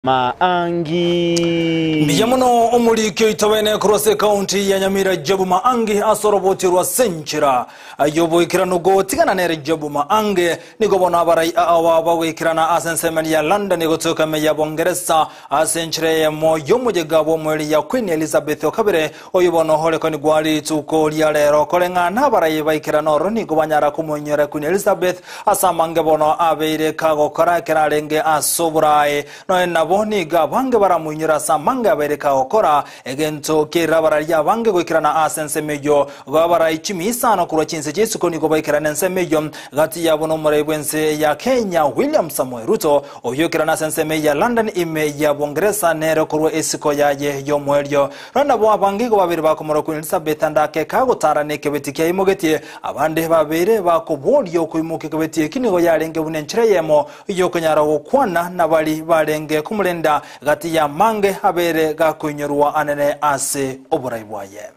Maangi Miyamuno omulike itawene kurose county ya Nyamira Jabu Maangi asoroboti rwa senchira ayobo ikirano go tigana nere Jabu Maangi nigo bona barai awa wikirana asensemeli ya London nigo toka me ya Bongereza asenchire ya moyo mujegabo mweli ya Queen Elizabeth okabere oyobono hole koni gwali tuko lero kolenga na barai baikirano ro nigo banyara kumunyere Queen Elizabeth asamange bono abeire kago kora keralenge asoburae no enabo niga bange baramunyira samanga bereka okora egento kirabara ya bange gwikirana asensemejo babara 15 kuro chinse Jesu ko nigo baikirana nsemejo gati yabo no murebwense ya Kenya William Samoei Ruto oyokirana asensemejo ya London ime ya Bongereza nero kuro esiko yaye yo mwelyo rana bo abange go babiri bakomoro Queen Elizabeth ndake kago tarane kebetikia imogetie abande babere bakobolyo kuimuke kebetie kinigo yarenge bunenchire yemo yokonyara okwana nabali barenge kumulenda gati ya mange habere gakunyorwa anene ase oburayibwaye.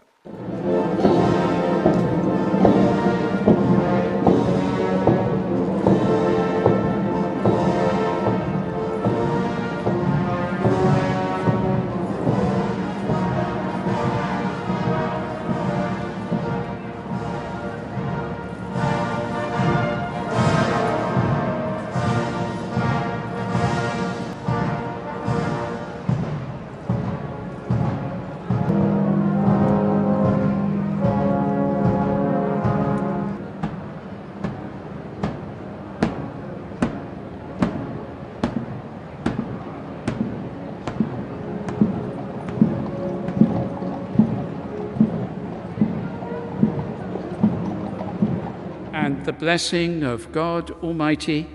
And the blessing of God Almighty,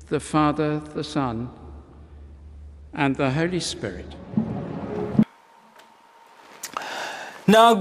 the Father, the Son, and the Holy Spirit. Now